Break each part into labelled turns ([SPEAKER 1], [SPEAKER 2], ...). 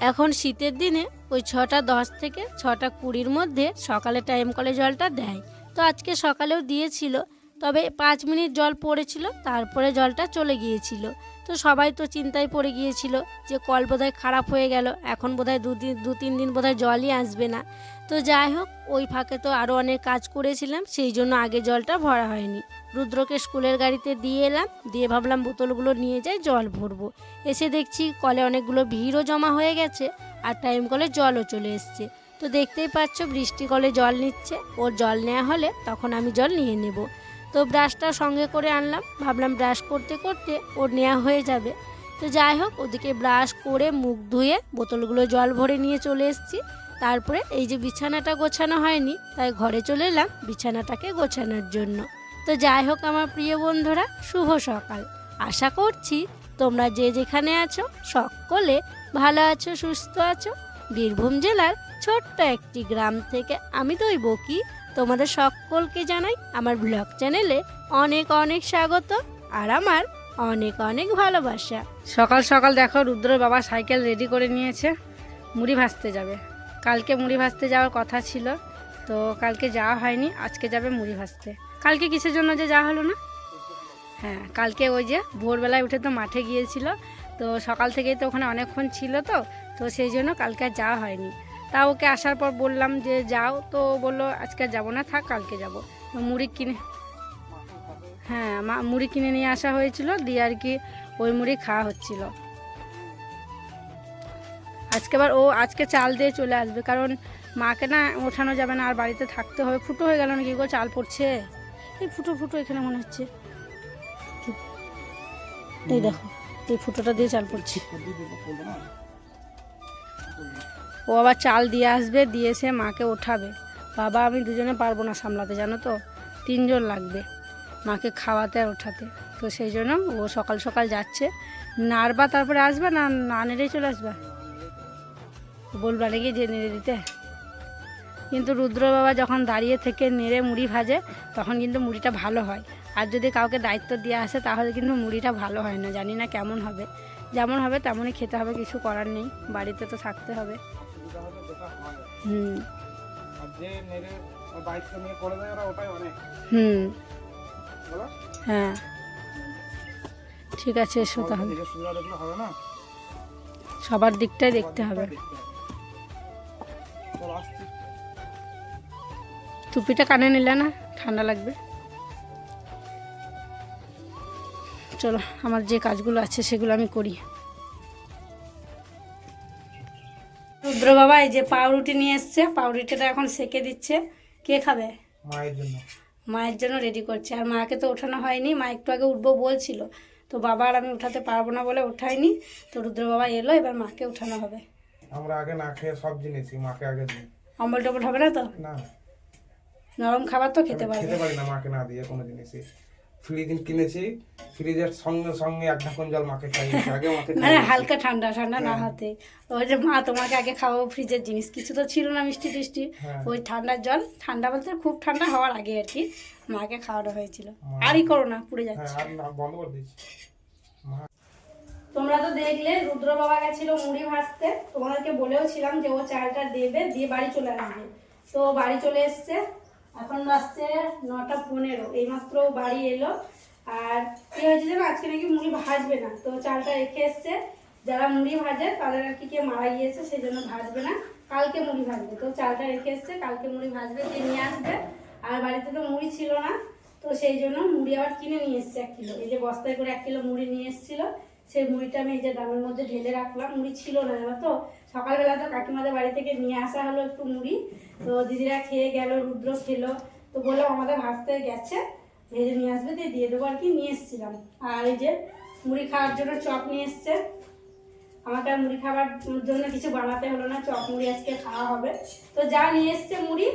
[SPEAKER 1] এখন শীতের দিনে ওই 6:10 থেকে 6:20 মধ্যে সকালে টাইম কলে জলটা দেয়। তো আজকে সকালেও দিয়েছিল, তবে 5 মিনিট জল পড়েছিল, তারপরে জলটা চলে গিয়েছিল। তো সবাই তো চিন্তায় পড়ে গিয়েছিল যে কল বোধহয় খারাপ হয়ে গেল, এখন বোধহয় 2-3 দিন বোধহয় জলই আসবে না। তো যাই হোক, ওই ফাঁকে তো আরও অনেক কাজ করেছিলাম, সেই জন্য আগে জলটা ভরা হয়নি। রুদ্রকে স্কুলের গাড়িতে দিয়ে এলাম, দিয়ে ভাবলাম বোতলগুলো নিয়ে যাই, জল ভরবো। এসে দেখছি কলে অনেকগুলো ভিড়ও জমা হয়ে গেছে, আর টাইম কলে জলও চলে এসছে। তো দেখতেই পাচ্ছ বৃষ্টি কলে জল নিচ্ছে, ওর জল নেওয়া হলে তখন আমি জল নিয়ে নেব। তো ব্রাশটা সঙ্গে করে আনলাম, ভাবলাম ব্রাশ করতে করতে ওর নেওয়া হয়ে যাবে। তো যাই হোক, ওদিকে ব্রাশ করে মুখ ধুয়ে বোতলগুলো জল ভরে নিয়ে চলে এসেছি। তারপরে এই যে বিছানাটা গোছানো হয়নি, তাই ঘরে চলে এলাম বিছানাটাকে গোছানোর জন্য। তো যাই হোক আমার প্রিয় বন্ধুরা, শুভ সকাল। আশা করছি তোমরা যে যেখানে আছো সকলে ভালো আছো, সুস্থ আছো। বীরভূম জেলার ছোট্ট একটি গ্রাম থেকে আমি দৈবকী তোমাদের সকলকে জানাই আমার ব্লগ চ্যানেলে অনেক অনেক স্বাগত আর আমার অনেক অনেক ভালোবাসা। সকাল সকাল দেখো রুদ্রর বাবা সাইকেল রেডি করে নিয়েছে, মুড়ি ভাজতে যাবে। কালকে মুড়ি ভাজতে যাওয়ার কথা ছিল, তো কালকে যাওয়া হয়নি, আজকে যাবে মুড়ি ভাজতে। কালকে কিসের জন্য যে যাওয়া হলো না? হ্যাঁ, কালকে ওই যে ভোরবেলায় উঠে তো মাঠে গিয়েছিল, তো সকাল থেকেই তো ওখানে অনেকক্ষণ ছিল, তো সেই জন্য কালকে আর যাওয়া হয়নি। তা ওকে আসার পর বললাম যে যাও, তো বললো আজকে যাবো না, থাক কালকে যাবো। তো মুড়ি কিনে, হ্যাঁ মুড়ি কিনে নিয়ে আসা হয়েছিল, দিয়ে আর কি ওই মুড়ি খাওয়া হচ্ছিল। আজকে চাল দিয়ে চলে আসবে, কারণ মাকে না ওঠানো যাবে না, আর বাড়িতে থাকতে হবে। ফুটো হয়ে গেল নাকি গো, চাল পড়ছে, এই ফুটো ফুটো এখানে মনে হচ্ছে, এই দেখো এই ফুটোটা দিয়ে চাল পড়ছে। ও আবার চাল দিয়ে আসবে, দিয়ে এসে মাকে ওঠাবে। বাবা আমি দুজনে পারবো না সামলাতে, জানো তো 3 জন লাগবে মাকে খাওয়াতে আর ওঠাতে। তো সেই জন্য ও সকাল সকাল যাচ্ছে, নাড়বা তারপরে আসবে, না না নেড়েই চলে আসবে, বলবা নাকি যে নেড়ে দিতে। কিন্তু রুদ্র বাবা যখন দাঁড়িয়ে থেকে নেড়ে মুড়ি ভাজে, তখন কিন্তু মুড়িটা ভালো হয়। আর যদি কাউকে দায়িত্ব দিয়ে আসে তাহলে কিন্তু মুড়িটা ভালো হয় না। জানি না কেমন হবে, যেমন হবে তেমনই খেতে হবে, কিছু করার নেই, বাড়িতে তো থাকতে হবে। হুম হুম হ্যাঁ ঠিক আছে, এসো তাহলে। সবার দিকটাই দেখতে হবে। টুপিটা কানে নিলে না, ঠান্ডা লাগবে। চলো, আমার যে কাজগুলো আছে সেগুলো আমি করি। রুদ্র বাবা এই যে পাউরুটি নিয়ে এসছে, পাউরুটিটা এখন সেকে দিচ্ছে। কে খাবে?
[SPEAKER 2] মায়ের জন্য।
[SPEAKER 1] মায়ের জন্য রেডি করছে। আর মাকে তো ওঠানো হয়নি, মা একটু আগে উঠবো বলছিল, তো বাবা আর আমি উঠাতে পারবো না বলে ওঠাইনি। তো রুদ্র বাবা এলো, এবার মাকে উঠানো হবে।
[SPEAKER 2] আমরা আগে না খেয়ে সব জিনিসই মাকে আগে দিই।
[SPEAKER 1] অম্বল টম্বল হবে না তো?
[SPEAKER 2] না,
[SPEAKER 1] নরম খাবার তো খেতে পারবে।
[SPEAKER 2] খেতে পারি না মাকে না দিয়ে কোনো জিনিসই। ফ্রিজ কিনেছি, ফ্রিজের সঙ্গে সঙ্গে 1 ঢাকন জল মাকে খাইয়েছি আগে। মাকে
[SPEAKER 1] মানে হালকা ঠান্ডা ঠান্ডা না হাতে, ওই যে মা তোমাকে আগে খাওয়াবো, ফ্রিজের জিনিস কিছু তো ছিল না, মিষ্টি টিষ্টি। ওই ঠান্ডার জল, ঠান্ডা বলতে খুব ঠান্ডা হওয়ার আগে আর কি মাকে খাওয়ানো হয়েছিল। আরই করো না, পুড়ে যাচ্ছে।
[SPEAKER 2] আর না, বন্ধ করে দিয়েছি।
[SPEAKER 1] তোমরা তো দেখলে রুদ্র বাবা গেছিল মুড়ি ভাজতে, তোমাদেরকে বলেও ছিলাম যে ও চালটা দেবে, দিয়ে বাড়ি চলে আসবে। তো বাড়ি চলে এসছে, এখন বাজছে 9:15, এইমাত্র বাড়ি এলো। আর কি হয়েছে জানো, আজকে নাকি মুড়ি ভাজবে না, তো চালটা রেখে এসছে। যারা মুড়ি ভাজে তাদের আর কি কে মারা গিয়েছে, সেই জন্য ভাজবে না, কালকে মুড়ি ভাজবে। তো চালটা রেখে এসছে, কালকে মুড়ি ভাজবে, দিয়ে নিয়ে আসবে। আর বাড়িতে তো মুড়ি ছিল না, তো সেই জন্য মুড়ি আবার কিনে নিয়ে এসছে 1 কিলো। এই যে বস্তায় করে 1 কিলো মুড়ি নিয়ে এসেছিল, সেই মুড়িটা আমি এই যে ড্রামের মধ্যে ঢেলে রাখলাম। মুড়ি ছিল না, জানো তো সকালবেলা তো কাকিমাদের বাড়ি থেকে নিয়ে আসা হলো একটু মুড়ি, তো দিদিরা খেয়ে গেল, রুদ্র খেলো। তো বললাম আমাদের ভাজতে গেছে, ভেজে নিয়ে আসবে, দিয়ে দেবো আর কি, নিয়ে এসেছিলাম। আর এই যে মুড়ি খাওয়ার জন্য চপ নিয়ে এসছে। আমাকে আর মুড়ি খাওয়ার জন্য কিছু বানাতে হলো না, চপ মুড়ি আজকে খাওয়া হবে। তো যা নিয়ে এসছে মুড়ি,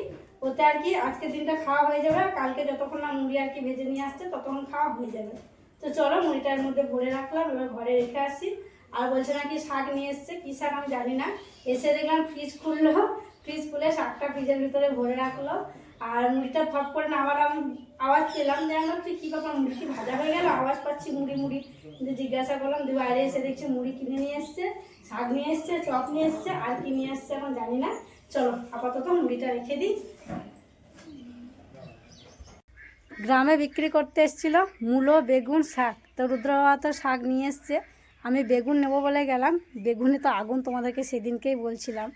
[SPEAKER 1] ওতে আর কি আজকের দিনটা খাওয়া হয়ে যাবে। আর কালকে যতক্ষণ না মুড়ি আর কি ভেজে নিয়ে আসছে ততক্ষণ খাওয়া হয়ে যাবে। তো চলো, মুড়িটার মধ্যে ভরে রাখলাম, এবার ঘরে রেখে আসি। আর বলছে নাকি শাক নিয়ে এসছে, কী শাক আমি জানি না। এসে দেখলাম ফ্রিজ খুললো, ফ্রিজ খুলে শাকটা ফ্রিজের ভিতরে ভরে রাখলো। আর মুড়িটা ফট করে নামালাম, আওয়াজ পেলাম, যেন তুই কী ব্যাপার মুড়ি কি ভাজা হয়ে গেল, আওয়াজ পাচ্ছি মুড়ি মুড়ি, কিন্তু জিজ্ঞাসা করলাম, দিয়ে বাইরে এসে দেখছি মুড়ি কিনে নিয়ে এসছে, শাক নিয়ে এসছে, চপ নিয়ে এসছে, আর কি নিয়ে আসছে এখন জানি না। চলো আপাতত মুড়িটা রেখে দিই। গ্রামে বিক্রি করতে এসেছিলো মূলো, বেগুন, শাক। তো রুদ্রবাবা তো শাক নিয়ে এসছে, আমি বেগুন নেবো বলে গেলাম, বেগুনে তো আগুন, তোমাদেরকে সেদিনকেই বলছিলাম।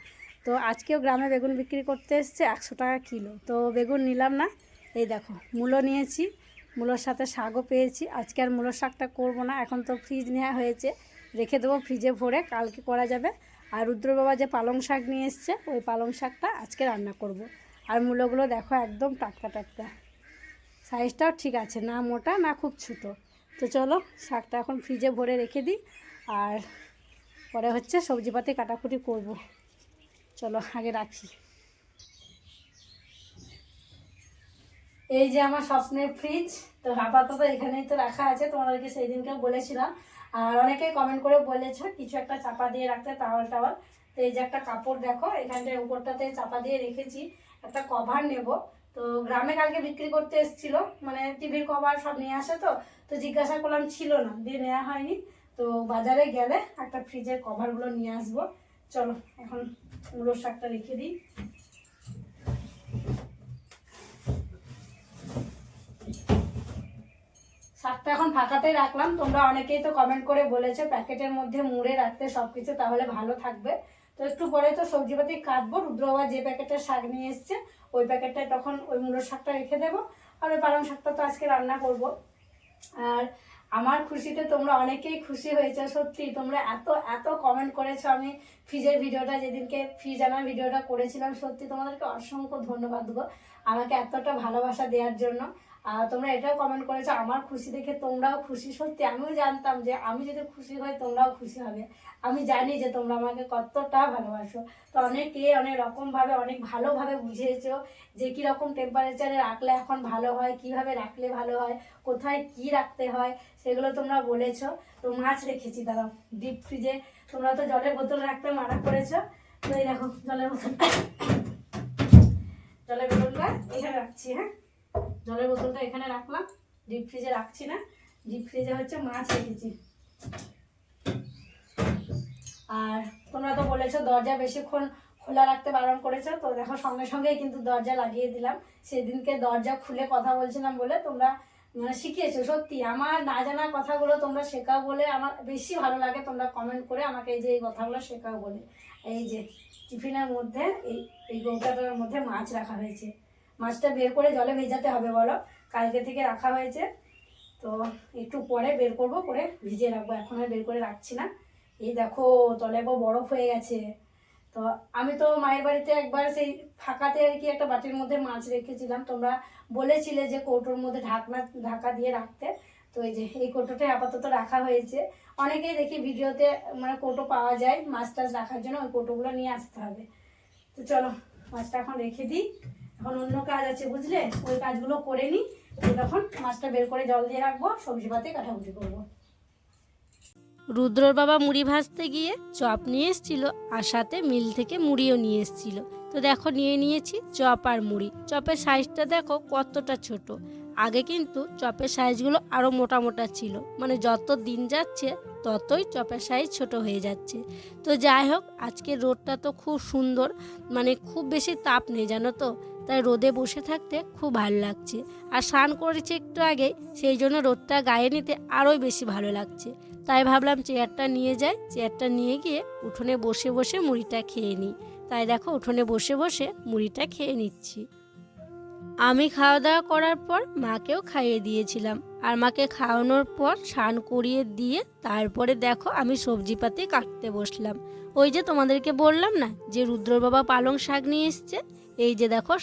[SPEAKER 1] তো আজকেও গ্রামে বেগুন বিক্রি করতে এসছে 100 টাকা কিলো। তো বেগুন নিলাম না, এই দেখো মূলো নিয়েছি, মূলোর সাথে শাকও পেয়েছি। আজকে আর মূলোর শাকটা করবো না, এখন তো ফ্রিজ নেওয়া হয়েছে, রেখে দেবো ফ্রিজে ভরে, কালকে করা যাবে। আর রুদ্রবাবা যে পালং শাক নিয়ে এসছে, ওই পালং শাকটা আজকে রান্না করব। আর মূলোগুলো দেখো একদম টাটকা টাটকা, সাইজটাও ঠিক আছে, না মোটা না খুব ছোটো। তো চলো শাকটা এখন ফ্রিজে ভরে রেখে দিই, আর পরে হচ্ছে সবজিপাতি কাটাকুটি করব। চলো আগে রাখি। এই যে আমার স্বপ্নের ফ্রিজ, তো আপাতত এখানেই তো রাখা আছে, তোমাদেরকে সেই দিনকে বলেছিলাম। আর অনেকেই কমেন্ট করে বলেছ কিছু একটা চাপা দিয়ে রাখতে, টাওয়াল টাওয়াল। তো এই যে একটা কাপড় দেখো এখানটায় উপরটাতে চাপা দিয়ে রেখেছি, একটা কভার নেব। তো গ্রামে কালকে বিক্রি করতে এসেছিলো, মানে টিভির কভার সব নিয়ে আসে, তো জিজ্ঞাসা করলাম ছিল না, দিয়ে নেওয়া হয়নি। তো বাজারে গেলে একটা ফ্রিজের কভারগুলো নিয়ে আসবো। চলো এখন মূলোর শাকটা রেখে দিই। শাকটা এখন ফাঁকাতেই রাখলাম। তোমরা অনেকেই তো কমেন্ট করে বলেছো প্যাকেটের মধ্যে মুড়ে রাখতে সব কিছু, তাহলে ভালো থাকবে। তো একটু পরে তো সবজিপাতি কাটবো, রুদ্রবাবা যে প্যাকেটের শাক নিয়ে এসছে ওই প্যাকেটটায় তখন ওই মূলোর শাকটা রেখে দেবো, আর ওই পালং শাকটা তো আজকে রান্না করব। আর আমার খুশিতে তোমরা অনেকেই খুশি হয়েছে, সত্যি তোমরা এত এত কমেন্ট করেছো। আমি ফ্রিজের ভিডিওটা, যেদিনকে ফ্রিজ আনার ভিডিওটা করেছিলাম, সত্যি তোমাদেরকে অসংখ্য ধন্যবাদ গো, আমাকে এতটা ভালোবাসা দেওয়ার জন্য। আর তোমরা এটাও কমেন্ট করেছো আমার খুশি দেখে তোমরাও খুশি। সত্যি আমিও জানতাম যে আমি যদি খুশি হই তোমরাও খুশি হবে, আমি জানি যে তোমরা আমাকে কতটা ভালোবাসো। তো অনেকে অনেক রকমভাবে অনেক ভালোভাবে বুঝিয়েছো যে কীরকম টেম্পারেচারে রাখলে এখন ভালো হয়, কিভাবে রাখলে ভালো হয়, কোথায় কি রাখতে হয়, সেগুলো তোমরা বলেছো। তো মাছ রেখেছি দাঁড়াও ডিপ ফ্রিজে, তোমরা তো জলের বোতল রাখতে মানা করেছো। তো এই দেখো জলের বোতলটা এখানে রাখছি। হ্যাঁ, জলের বোতলটা এখানে রাখলাম, ডিপ ফ্রিজে রাখছি না, ডিপ ফ্রিজে হচ্ছে মাছ রেখেছি। আর তোমরা তো বলেছো দরজা বেশিক্ষণ খোলা রাখতে বারণ করেছো, তো দেখো সঙ্গে সঙ্গেই কিন্তু দরজা লাগিয়ে দিলাম। সেদিনকে দরজা খুলে কথা বলছিলাম বলে তোমরা মানে শিখিয়েছো। সত্যি আমার না জানা কথাগুলো তোমরা শেখাও বলে আমার বেশি ভালো লাগে, তোমরা কমেন্ট করে আমাকে এই যে এই কথাগুলো শেখাও বলে। এই যে টিফিনের মধ্যে এই গৌটাটার মধ্যে মাছ রাখা হয়েছে, মাছটা বের করে জলে ভেজাতে হবে বলো, কালকে থেকে রাখা হয়েছে। তো একটু পরে বের করবো, করে ভিজিয়ে রাখবো, এখন আর বের করে রাখছি না। এই দেখো তলে বরফ হয়ে গেছে। তো আমি তো মায়ের বাড়িতে একবার সেই ফাঁকাতে আর কি একটা বাটির মধ্যে মাছ রেখেছিলাম, তোমরা বলেছিলে যে কৌটোর মধ্যে ঢাকা দিয়ে রাখতে। তো এই যে এই কৌটোটাই আপাতত রাখা হয়েছে। অনেকেই দেখি ভিডিওতে মানে কৌটো পাওয়া যায় মাছ টাছ রাখার জন্য, ওই কৌটোগুলো নিয়ে আসতে হবে। তো চলো মাছটা এখন রেখে দিই, এখন অন্য কাজ আছে বুঝলে, ওই কাজগুলো করে নিই, তখন মাছটা বের করে জল দিয়ে রাখবো, সবজি পাতে কাটাকুটি করবো।
[SPEAKER 3] রুদ্রর বাবা মুড়ি ভাজতে গিয়ে চপ নিয়ে এসেছিল, আর সাথে মিল থেকে মুড়িও নিয়ে এসেছিল। তো দেখো নিয়ে নিয়েছি চপ আর মুড়ি। চপের সাইজটা দেখো কতটা ছোট, আগে কিন্তু চপের সাইজগুলো আরও মোটা মোটা ছিল, মানে যত দিন যাচ্ছে ততই চপের সাইজ ছোট হয়ে যাচ্ছে। তো যাই হোক, আজকে রোদটা তো খুব সুন্দর, মানে খুব বেশি তাপ নেই জানো তো, তাই রোদে বসে থাকতে খুব ভালো লাগছে। আর স্নান করেছি একটু আগে, সেই জন্য রোদটা গায়ে নিতে আরোই বেশি ভালো লাগছে। তাই ভাবলাম চেয়ারটা নিয়ে যাই, চেয়ারটা নিয়ে গিয়ে উঠোনে বসে বসে মুড়িটা খেয়ে নিই। তাই দেখো উঠোনে বসে বসে মুড়িটা খেয়ে নিচ্ছি। আমি খাওয়া দাওয়া করার পর মাকেও খাইয়ে দিয়েছিলাম, আর মাকে খাওয়ানোর পর স্নান করিয়ে দিয়ে তারপরে দেখো আমি সবজিপাতি কাটতে বসলাম। ওই যে তোমাদেরকে বললাম না যে রুদ্রর বাবা পালং শাক নিয়ে এসছে, এই যে দেখো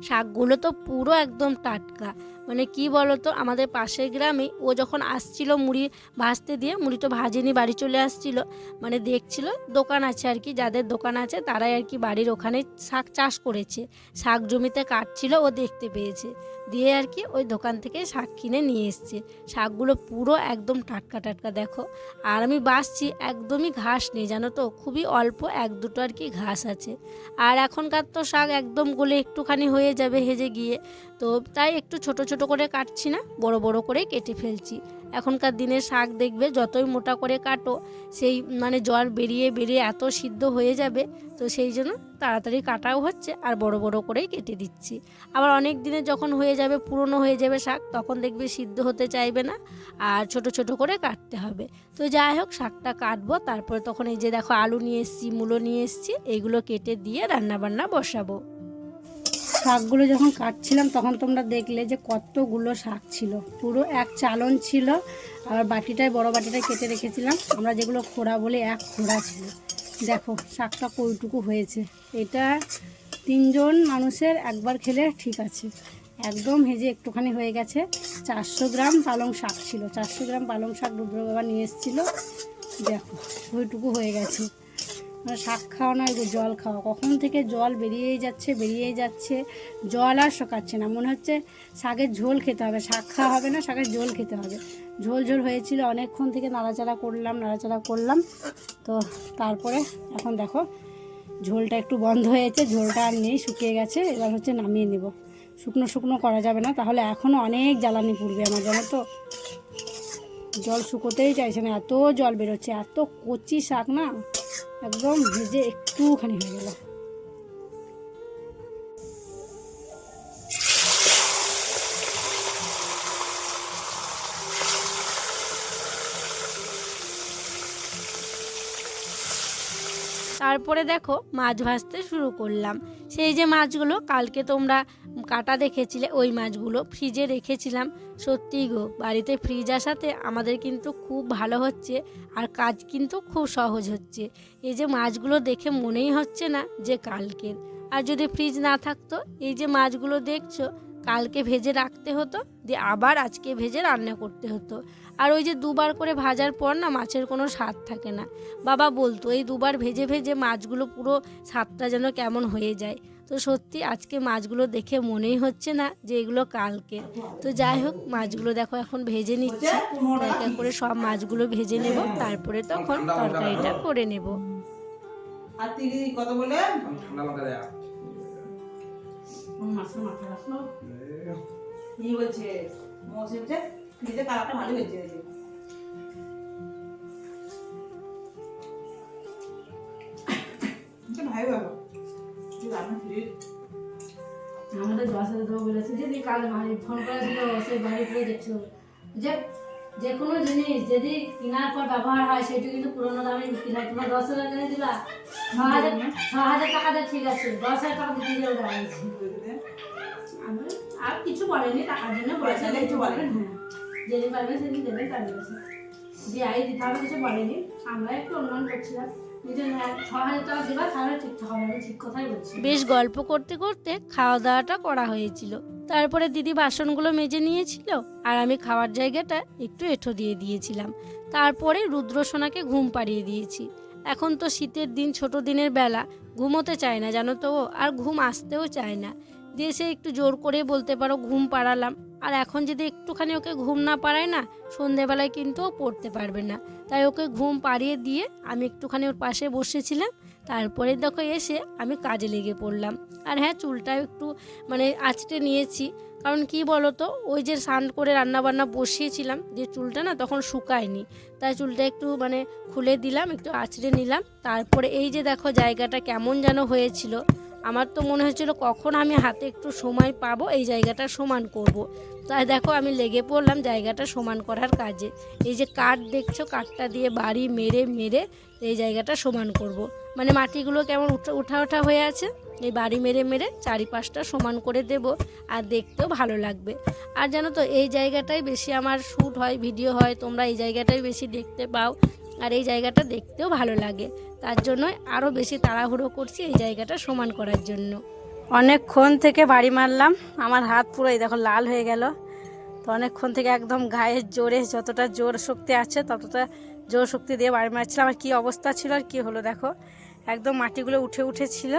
[SPEAKER 3] শাকগুলো তো পুরো একদম টাটকা। মানে কি বলো তো, আমাদের পাশের গ্রামে ও যখন আসছিল মুড়ি ভাজতে দিয়ে, মুড়ি তো ভাজেনি বাড়ি চলে আসছিল, মানে দেখছিল দোকান আছে আর কি, যাদের দোকান আছে তারাই আর কি বাড়ির ওখানে শাক চাষ করেছে, শাক জমিতে কাটছিল, ও দেখতে পেয়েছে, দিয়ে আর কি ওই দোকান থেকে শাক কিনে নিয়ে এসছে। শাকগুলো পুরো একদম টাটকা টাটকা দেখো, আর আমি বাছছি একদমই ঘাস নেই জানো তো, খুব খুবই অল্প এক দুটো আর কি ঘাস আছে। আর এখনকার তো শাক একদম গলে একটুখানি হয়ে যাবে হেজে গিয়ে, তো তাই একটু ছোট ছোট করে কাটছি না, বড় বড় করে কেটে ফেলছি। এখনকার দিনের শাক দেখবে যতই মোটা করে কাটো সেই মানে জল বেরিয়ে বেরিয়ে এত সিদ্ধ হয়ে যাবে, তো সেই জন্য তাড়াতাড়ি কাটাও হচ্ছে আর বড় বড় করেই কেটে দিচ্ছি। আবার অনেক দিনে যখন হয়ে যাবে, পুরনো হয়ে যাবে শাক, তখন দেখবে সিদ্ধ হতে চাইবে না আর ছোট ছোট করে কাটতে হবে। তো যাই হোক, শাকটা কাটবো, তারপরে তখন এই যে দেখো আলু নিয়ে এসেছি, মূলো নিয়ে এসেছি, এইগুলো কেটে দিয়ে রান্নাবান্না বসাবো।
[SPEAKER 1] শাকগুলো যখন কাটছিলাম তখন তোমরা দেখলে যে কতগুলো শাক ছিল, পুরো এক চালন ছিল। আর বাটিটায়, বড় বাটিটায় কেটে রেখেছিলাম আমরা, যেগুলো খোড়া বলে এক খোড়া ছিল। দেখো শাকটা কইটুকু হয়েছে, এটা 3 জন মানুষের একবার খেলে ঠিক আছে। একদম হেজে একটুখানি হয়ে গেছে। 400 গ্রাম পালং শাক ছিল, 400 গ্রাম পালং শাক রুদ্র বাবা নিয়ে এসেছিলো। দেখো ওইটুকু হয়ে গেছে। মানে শাক খাওয়া নয় গো, জল খাওয়া। কখন থেকে জল বেরিয়েই যাচ্ছে, জল আর শোকাচ্ছে না। মনে হচ্ছে শাকের ঝোল খেতে হবে, শাক খাওয়া হবে না, শাকের ঝোল খেতে হবে। ঝোল ঝোল হয়েছিল, অনেকক্ষণ থেকে নাড়াচাড়া করলাম। তো তারপরে এখন দেখো ঝোলটা একটু বন্ধ হয়েছে, ঝোলটা আর নেই, শুকিয়ে গেছে। এবার হচ্ছে নামিয়ে নেব। শুকনো করা যাবে না, তাহলে এখনও অনেক জ্বালানি পড়বে আমার, জানো তো। জল শুকোতেই চাইছে না, এত জল বেরোচ্ছে, এত কচি শাক না, একদম ভেজে একটুখানি হয়ে গেল।
[SPEAKER 3] তারপরে দেখো মাছ ভাজতে শুরু করলাম। সেই যে মাছগুলো কালকে তোমরা কাটা দেখেছিলে, ওই মাছগুলো ফ্রিজে রেখেছিলাম। সত্যিই গো, বাড়িতে ফ্রিজ আসাতে আমাদের কিন্তু খুব ভালো হচ্ছে, আর কাজ কিন্তু খুব সহজ হচ্ছে। এই যে মাছগুলো দেখে মনেই হচ্ছে না যে কালকের। আর যদি ফ্রিজ না থাকতো, এই যে মাছগুলো দেখছো, কালকে ভেজে রাখতে হতো, দিয়ে আবার আজকে ভেজে রান্না করতে হতো। আর ওই যে দুবার করে ভাজার পর না মাছের কোনো স্বাদ থাকে না। বাবা বলতো এই দুবার ভেজে ভেজে মাছগুলো পুরো স্বাদটা যেন কেমন হয়ে যায়। তো সত্যি আজকে মাছগুলো দেখে মনেই হচ্ছে না যে এগুলো কালকে। তো যাই হোক, মাছগুলো দেখো এখন ভেজে নিচ্ছি, এক এক করে সব মাছগুলো ভেজে নেব, তারপরে তখন তরকারিটা করে নেব।
[SPEAKER 4] আর তিরি কত বলে
[SPEAKER 2] ঠান্ডা মাথা দেয়া
[SPEAKER 4] মাছের মাথা রাখলো কি বলছে মৌসুম যে ফ্রিজে কালারটা ভালো হয়েছে এই যে ভাই বাবা তুই রান্না ফ্রিজ
[SPEAKER 1] আমাদের 10,000 দেবো বলেছে, যদি কাল ফোন করেছিল সেই বাড়িতে দেখছো যে কোনো জিনিস যদি কেনার পর ব্যবহার হয় সেটা কিন্তু পুরোনো দামে বিক্রি হয়। তোমার 10,000 কিনে দিলা, 6,000 টাকা দিয়ে ঠিক আছে, 10,000 টাকা দিতে যাবে দাঁড়িয়েছি। আর কিছু বলেনি, টাকার জন্য বলেছে, কিছু বলেন। হ্যাঁ, যেদিন পারবে সেদিন দেবেন, তার বলেছে যে আই দিতে হবে, কিছু বলেনি। আমরা একটু অনুমান করছিলাম যে 6,000 টাকা দেবা, তাহলে ঠিকঠাক হবে। আমি ঠিক কথাই বলছি।
[SPEAKER 3] বেশ গল্প করতে করতে খাওয়া দাওয়াটা করা হয়েছিল। তারপরে দিদি বাসনগুলো মেজে নিয়েছিল, আর আমি খাওয়ার জায়গাটা একটু এঁঠো দিয়ে দিয়েছিলাম। তারপরে রুদ্রসোনাকে ঘুম পাড়িয়ে দিয়েছি। এখন তো শীতের দিন, ছোট দিনের বেলা, ঘুমোতে চায় না জানো তো, আর ঘুম আসতেও চায় না। দিয়ে সে একটু জোর করে বলতে পারো ঘুম পাড়ালাম। আর এখন যদি একটুখানি ওকে ঘুম না পাড়ায় না, সন্ধেবেলায় কিন্তু ও পড়তে পারবে না। তাই ওকে ঘুম পাড়িয়ে দিয়ে আমি একটুখানি ওর পাশে বসেছিলাম। তারপরে দেখো এসে আমি কাজে লেগে পড়লাম। আর হ্যাঁ, চুলটাও একটু মানে আঁচড়ে নিয়েছি, কারণ কি বলো তো, ওই যে স্নান করে রান্নাবান্না বসিয়েছিলাম, যে চুলটা না তখন শুকায়নি, তাই চুলটা একটু মানে খুলে দিলাম, একটু আঁচড়ে নিলাম। তারপরে এই যে দেখো জায়গাটা কেমন যেন হয়েছিল, আমার তো মনে হয়েছিল কখন আমি হাতে একটু সময় পাবো এই জায়গাটা সমান করব। তাই দেখো আমি লেগে পড়লাম জায়গাটা সমান করার কাজে। এই যে কাঠ দেখছো, কাঠটা দিয়ে বাড়ি মেরে মেরে এই জায়গাটা সমান করব। মানে মাটিগুলো কেমন উঠা ওঠা হয়ে আছে, এই বাড়ি মেরে মেরে চারিপাশটা সমান করে দেব, আর দেখতেও ভালো লাগবে। আর জানো তো, এই জায়গাটাই বেশি আমার শ্যুট হয়, ভিডিও হয়, তোমরা এই জায়গাটাই বেশি দেখতে পাও, আর এই জায়গাটা দেখতেও ভালো লাগে। তার জন্যই আরও বেশি তাড়াহুড়ো করছি এই জায়গাটা সমান করার জন্য।
[SPEAKER 1] অনেকক্ষণ থেকে বাড়ি মারলাম, আমার হাত পুরো এই দেখো লাল হয়ে গেল। তো অনেকক্ষণ থেকে একদম গায়ের জোরে, যতটা জোর শক্তি আছে ততটা জোর শক্তি দিয়ে বাড়ি মারছিলাম। আর কী অবস্থা ছিল আর কী হলো দেখো, একদম মাটিগুলো উঠেছিল,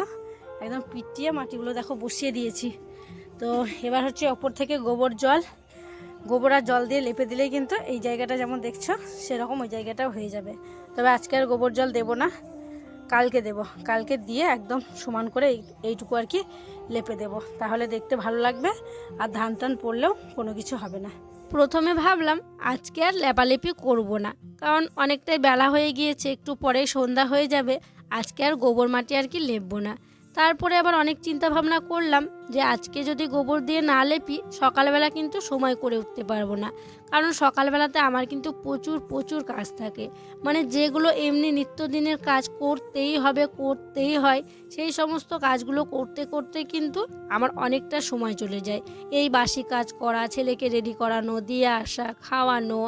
[SPEAKER 1] একদম পিটিয়ে মাটিগুলো দেখো বসিয়ে দিয়েছি। তো এবার হচ্ছে ওপর থেকে গোবর আর জল দিয়ে লেপে দিলেই কিন্তু এই জায়গাটা যেমন দেখছো সেরকম ওই জায়গাটাও হয়ে যাবে। তবে আজকে আর গোবর জল দেবো না,
[SPEAKER 3] কালকে দেব, কালকে দিয়ে একদম সমান করে এইটুকু আর কি লেপে দেব, তাহলে দেখতে ভালো লাগবে আর ধান টান পড়লেও কোনো কিছু হবে না।
[SPEAKER 1] প্রথমে ভাবলাম আজকে আর লেপালেপি করব না, কারণ অনেকটাই বেলা হয়ে গিয়েছে, একটু পরে সন্ধ্যা হয়ে যাবে, আজকে আর গোবর মাটি আর কি লেপবো না। তারপরে আবার অনেক চিন্তা ভাবনা করলাম যে আজকে যদি গোবর দিয়ে না লেপি সকালবেলা কিন্তু সময় করে উঠতে পারবো না, কারণ সকালবেলাতে আমার কিন্তু প্রচুর প্রচুর কাজ থাকে, মানে যেগুলো এমনি নিত্যদিনের কাজ করতেই হবে, করতেই হয়, সেই সমস্ত কাজগুলো করতে করতে কিন্তু আমার অনেকটা সময় চলে যায়। এই বাসি কাজ করা, ছেলেকে রেডি করানো, দিয়ে আসা, খাওয়ানো,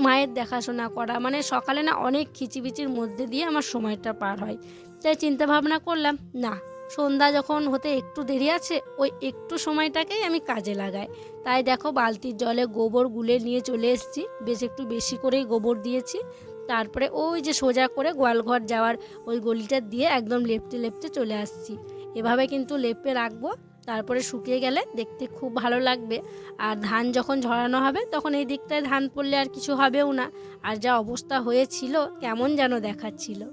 [SPEAKER 1] মায়ের দেখাশোনা করা, মানে সকালে না অনেক খিচিবিচির মধ্যে দিয়ে আমার সময়টা পার হয়। তাই চিন্তা ভাবনা করলাম না, সন্ধ্যা যখন হতে একটু দেরি আছে, ওই একটু সময়টাকেই আমি কাজে লাগাই। তাই দেখো বালতির জলে গোবর গুলে নিয়ে চলে এসেছি, বেশ একটু বেশি করেই গোবর দিয়েছি। তারপরে ওই যে সোজা করে গোয়ালঘর যাওয়ার ওই গলিটা দিয়ে একদম লেপতে লেপতে চলে আসছি। এভাবে কিন্তু লেপে রাখবো, তারপরে শুকিয়ে গেলে দেখতে খুব ভালো লাগবে। আর ধান যখন ঝরানো হবে তখন এই দিকটায় ধান পড়লে আর কিছু হবেও না। আর যা অবস্থা হয়েছিল কেমন যেন দেখাচ্ছিল।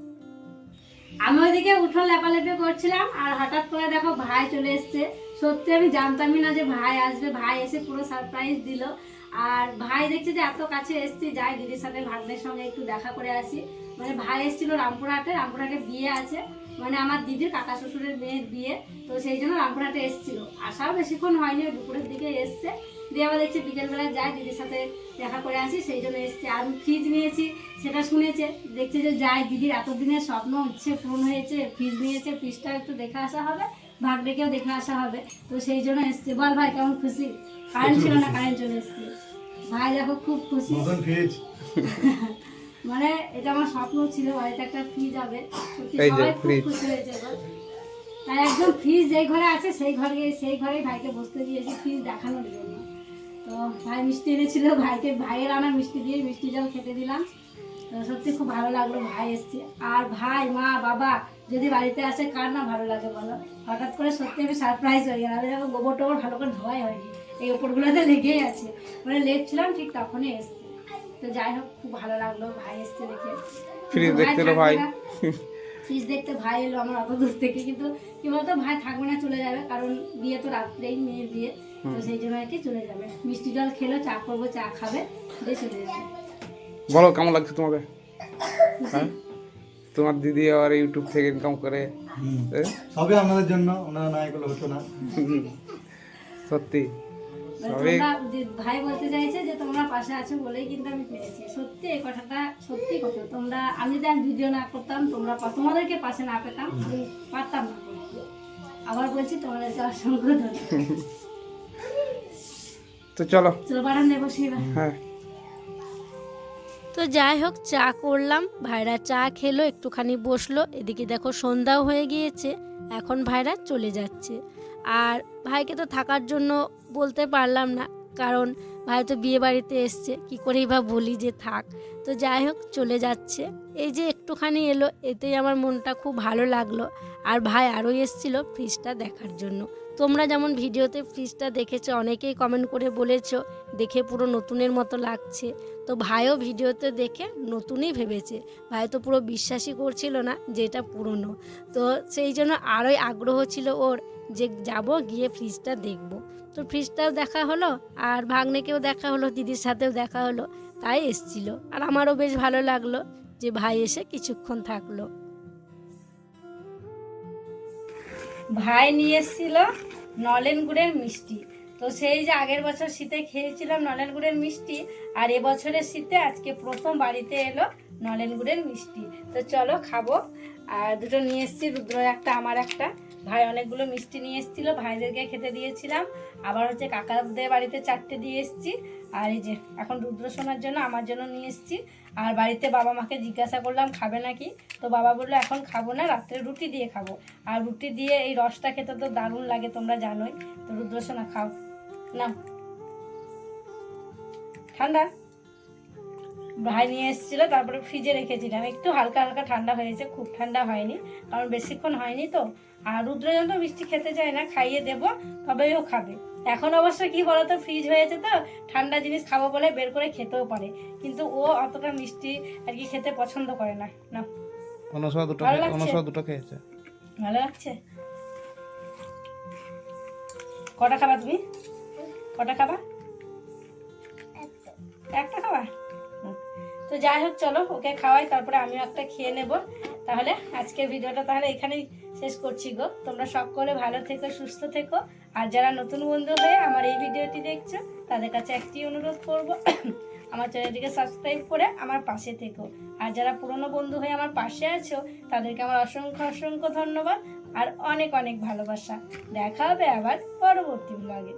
[SPEAKER 3] আমি ওইদিকে উঠোন লেপালেপি করছিলাম আর হঠাৎ করে দেখো ভাই চলে এসছে। সত্যি আমি জানতামই না যে ভাই আসবে, ভাই এসে পুরো সারপ্রাইজ দিল। আর ভাই দেখছে যে এত কাছে এসছি, যাই দিদির সাথে ভাগ্নের সঙ্গে একটু দেখা করে আসি। মানে ভাই এসেছিল রামপুরহাটে বিয়ে আছে, মানে আমার দিদির কাকা শ্বশুরের মেয়ের বিয়ে, তো সেই জন্য রামপুরহাটে এসেছিল। আসাও বেশিক্ষণ হয়নি, দুপুরের দিকে এসছে। দিয়ে আবার দেখছি বিকেলবেলায় যাই দিদির সাথে দেখা করে আসি, সেই জন্য এসছে। আর ফ্রিজ নিয়েছি সেটা শুনেছে, দেখছে যে যাই দিদির এতদিনের স্বপ্ন ইচ্ছে পূরণ হয়েছে, ফ্রিজ নিয়েছে, ফ্রিজটা একটু দেখে আসা হবে, ভাগ্নেকেও দেখে আসা হবে, তো সেই জন্য এসছে। বল ভাই কেমন খুশি? কারেন্ট ছিল না, কারেন্ট চলে এসছে। ভাই দেখো খুব খুশি। মানে এটা আমার স্বপ্ন ছিল, বাড়িতে একটা ফ্রিজ হবে, সত্যি সবাই খুব খুশি হয়েছে। তাই একদম ফ্রিজ যেই ঘরে আছে সেই ঘরে ভাইকে বসতে দিয়েছি ফ্রিজ দেখানোর জন্য। তো ভাই মিষ্টি এনেছিল, ভাইয়ের আনা মিষ্টি দিয়ে মিষ্টি জল খেতে দিলাম। তো সত্যি খুব ভালো লাগলো ভাই এসছে। আর ভাই, মা, বাবা যদি বাড়িতে আসে কার না ভালো লাগে বলো? হঠাৎ করে সত্যি আমি সারপ্রাইজ হয়ে গেলাম। আমি যখন গোবর টোবর ভালো করে ধোয়াই হয়নি, এই ওপরগুলোতে লেগেই আছে, মানে লেপছিলাম ঠিক তখনই এসছে। তো যাই হোক খুব ভালো লাগলো ভাই এসছে দেখে।
[SPEAKER 2] ফ্রিজ দেখতে এলো ভাই,
[SPEAKER 3] ফ্রিজ দেখতে ভাই এলো আমার অত দূর থেকে, কিন্তু কি বলতো ভাই থাকবে না, চলে যাবে, কারণ বিয়ে তো রাত্রেই, মেয়ের বিয়ে, তো সেই জন্য আর কি চলে যাবে। মিষ্টি জল খেলো, চা করবো, চা খাবে, দিয়ে চলে যাবে।
[SPEAKER 2] বলো কেমন লাগছে তোমাকে? হ্যাঁ, তোমার দিদি আবার ইউটিউব থেকে ইনকাম করে,
[SPEAKER 5] সবই আপনাদের জন্য, ওনারা না এগুলো হতো না।
[SPEAKER 2] সত্যি
[SPEAKER 3] ভাই বলতে চাইছে যে তোমরা পাশে আছো বলেই কিন্তু আমি পেরেছি। সত্যি এই কথাটা সত্যি কথা। তোমরা, আমি যদি ভিডিও না করতাম, তোমাদেরকে পাশে না পেতাম, আমি পারতাম না করতে। আবার বলছি তোমাদেরকে অসংখ্য ধন্যবাদ।
[SPEAKER 2] তো চলো
[SPEAKER 3] বাড়ান নেবো সেবা।
[SPEAKER 2] হ্যাঁ,
[SPEAKER 1] তো যাই হোক চা করলাম, ভাইরা চা খেলো, একটুখানি বসলো। এদিকে দেখো সন্ধ্যাও হয়ে গিয়েছে, এখন ভাইরা চলে যাচ্ছে। আর ভাইকে তো থাকার জন্য বলতে পারলাম না, কারণ ভাই তো বিয়ে বাড়িতে এসছে, কী করেই বা বলি যে থাক। তো যাই হোক চলে যাচ্ছে। এই যে একটুখানি এলো, এতেই আমার মনটা খুব ভালো লাগলো। আর ভাই আরও এসছিল ফ্রিজটা দেখার জন্য। তোমরা যেমন ভিডিওতে ফ্রিজটা দেখেছো, অনেকেই কমেন্ট করে বলেছো দেখে পুরো নতুনের মতো লাগছে। তো ভাইও ভিডিওতে দেখে নতুনই ভেবেছে, ভাই তো পুরো বিশ্বাসই করছিল না যে এটা পুরনো। তো সেই জন্য আরোই আগ্রহ ছিল ওর যে যাব গিয়ে ফ্রিজটা দেখব। তো ফ্রিজটাও দেখা হলো, আর ভাগ্নেকেও দেখা হলো, দিদির সাথেও দেখা হলো, তাই এসছিল। আর আমারও বেশ ভালো লাগলো যে ভাই এসে কিছুক্ষণ থাকলো।
[SPEAKER 3] ভাই নিয়ে এসেছিল নলেন গুড়ের মিষ্টি। তো সেই যে আগের বছর শীতে খেয়েছিলাম নলেন গুড়ের মিষ্টি, আর এবছরের শীতে আজকে প্রথম বাড়িতে এলো নলেন গুড়ের মিষ্টি। তো চলো খাবো। আর দুটো নিয়ে এসেছি, রুদ্র একটা, আমার একটা। ভাই অনেকগুলো মিষ্টি নিয়ে এসেছিলো, ভাইদেরকে খেতে দিয়েছিলাম। আবার হচ্ছে কাকাদের বাড়িতে 4টে দিয়ে এসেছি। আর এই যে এখন রুদ্র সোনার জন্য, আমার জন্য নিয়ে এসেছি। আর বাড়িতে বাবা মাকে জিজ্ঞাসা করলাম খাবে নাকি, তো বাবা বললো এখন খাবো না, রাত্রে রুটি দিয়ে খাবো। আর রুটি দিয়ে এই রসটা খেতে তো দারুণ লাগে, তোমরা জানোই। তো রুদ্র সোনা খাও না, ঠান্ডা। ভাই নিয়ে এসেছিল, তারপরে ফ্রিজে রেখেছিলাম, একটু হালকা হালকা ঠান্ডা হয়েছে, খুব ঠান্ডা হয়নি, কারণ বেশিক্ষণ হয়নি তো। আর রুদ্রজন তো মিষ্টি খেতে চায় না, খাইয়ে দেবো তবেই ও খাবে। এখন অবশ্য কি বলতো, ফ্রিজ হয়েছে তো ঠান্ডা জিনিস খাবো বলে বের করে খেতেও পারে, কিন্তু ও অতটা মিষ্টি আর কি খেতে পছন্দ করে না। না
[SPEAKER 2] অনুসভা দুটো
[SPEAKER 3] ভালো লাগছে?
[SPEAKER 2] অনুসভা দুটো খেয়েছে।
[SPEAKER 3] ভালো লাগছে? কটা খাবা তুমি? কটা খাবা? একটা খাবা? তো যাই হোক, চলো ওকে খাওয়াই, তারপরে আমিও একটা খেয়ে নেব। তাহলে আজকের ভিডিওটা তাহলে এখানেই শেষ করছি গো। তোমরা সকলে ভালো থেকো, সুস্থ থেকো। আর যারা নতুন বন্ধু হয়ে আমার এই ভিডিওটি দেখছো, তাদের কাছে একটি অনুরোধ করব, আমার চ্যানেলটিকে সাবস্ক্রাইব করে আমার পাশে থেকো। আর যারা পুরনো বন্ধু হয়ে আমার পাশে আছো, তাদেরকে আমার অসংখ্য অসংখ্য ধন্যবাদ আর অনেক অনেক ভালোবাসা। দেখা হবে আবার পরবর্তী ব্লগে।